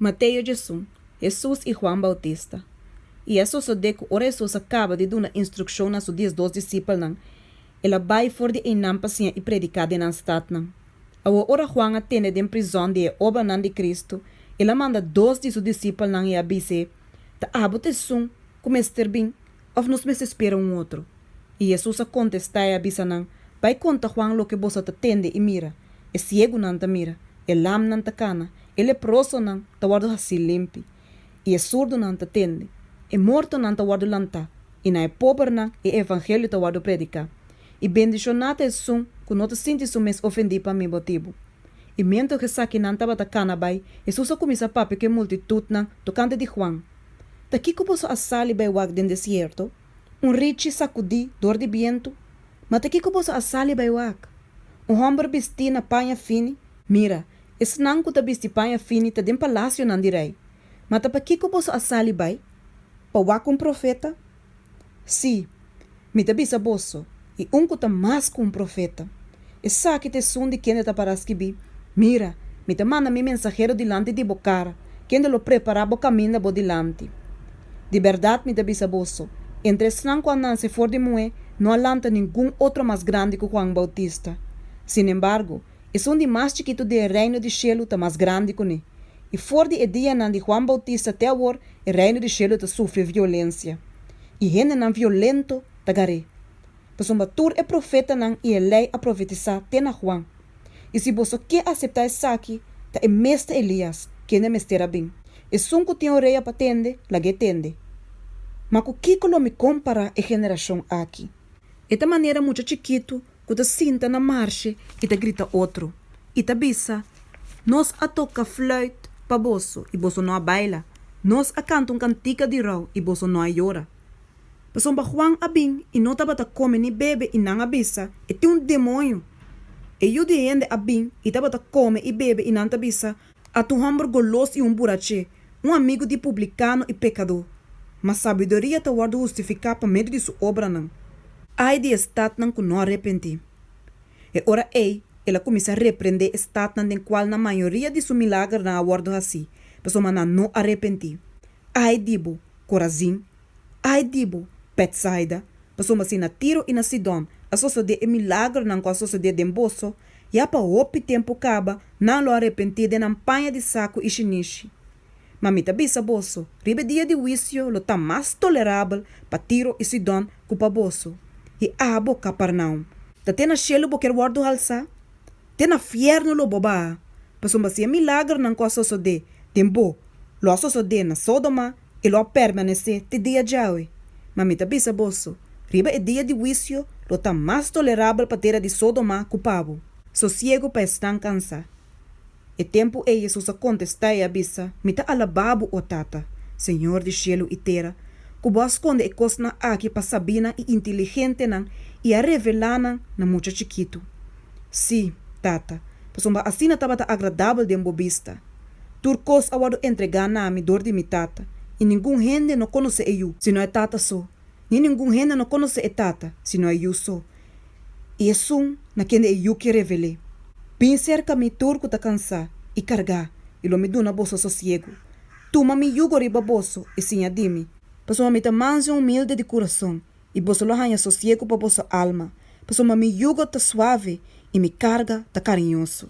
Mateus Jesus e Juan Bautista. E Jesus que ora Jesus acaba de dar uma instrução a seus 12 discípulos. Ela vai for de enam paciência e predicar de na stad. Awa ora Juan atende de prisão de obra de Cristo. Ela manda 2 de seus discípulos e abise. Ta abo te sun, como ester bem, of nos mes espera outro. E Jesus a contesta e abisa nan, vai conta Juan lo que você atende e mira. É ciego não ta mira, é lam não ta cana, é leproso não ta guardo assim limpi. E é surdo não ta atende, é morto não ta guardo lanta, e na é pobre não é evangelho ta guardo predicar. E bendicionate é sun, que não te sente su mes ofendi para mi motivo. E mento que saque não ta bata cana bai, Jesus a começa a papi que multitud não tocante de Juan. Daqui que posso assali bai wag den deserto, richi sacudi dor de viento, mas daqui que posso assali bai wag. Homem vestido na panha fini, mira, esse não que tá vestido panha fini tá dentro palácio não direi. Mas tá para que posso assali bai? Pa wag profeta? Sim, me tá bisa bosso, e que tá mais que profeta. E sabe que te sun de quem tá para escrever, mira, me tá manda mi mensageiro dilante de bocara, quem lo preparava o caminho bo dilante. De verdade me tá bisa bosso, entre snang quando se for de moe, não alanta nenhum outro mais grande que Juan Bautista. Sin embargo, é de mais chiquito do reino de cielo tá mais grande que ele. E fora de dia de Juan Bautista até agora, o reino de cielo tá sofre violência. E gente não violento tá gare. Pois tur é profeta não e é lei a profetizar até na Juan. E se você quer aceitar isso aqui, tá é mestre Elias, que não mestera bem. E que tem orelha para tende, la que tende. Mas o que lo me compara a geração aqui? Esta maneira muito chiquito, que te sinta na marcha e te grita outro. E te bisa, nós a toca flauta para bosso e bosso não a baila. Nós a canta cantica de rau e bosso não a llora. Passon ba Juan abin e não taba ta come ni bebe e não a bisa, e tem demônio. E eu de ende abin e taba ta come e bebe e não ta bisa, a tu hamburgo goloso e burache, amigo de publicano e pecador. Mas sabedoria ta guarda justificar para meio de sua obra não. Ai de estat não que não arrependi. E ora ela começa a repreender estat não den qual na maioria de su milagre na guarda assim, pessoa não arrependi. Ai dibo, Corazim, ai dibo, Betsaida, pessoa assim na Tiro e na Sidon, a suceder milagre não com a suceder de emboço, e a pa opi tempo caba, não lo arrependi de nampanha de saco e chinichi. Mamita bisa bosso, ribe dia de juízo lo tá mais tolerável para Tiro e Sidon que para bosso. E abo Capernaum. Ta tena cielo bo quer guardo halsa? Tena fierno lo boba. Pasum basia milagre não coa soso de. Tempo, lo soso de na Sodoma e lo permanece te dia jaue. Mamita bisa bosso, ribe e dia de juízo lo tá mais tolerável para terra de Sodoma que pabo. Sosiego para estar cansa. E tempo Jesus a contestar e abisa, mita alababo o tata, Senhor de cielo e terra, que vos conde e cosna aqui para sabina e inteligente nan e a revelar nan na muito chiquito. Sim, tata, pasomba assim na tabata agradável de embobista. Turcos awado entregar na mi dor de mi tata, e ninguém gente não conhece eu, se não é tata só. Nem ninguém gente não conhece e tata, se não é eu só. E é sum na quem eu que revelei. Bem cerca mi turco ta cansar e cargar, e lo me duna bolso sossego. Tuma mi yugo riba bolso e sinha dimi. Pasoma mi ta manso humilde de coração, e bolso lo hanha sossego pa bolso alma. Pasoma mi yugo ta suave e mi carga ta carinhoso.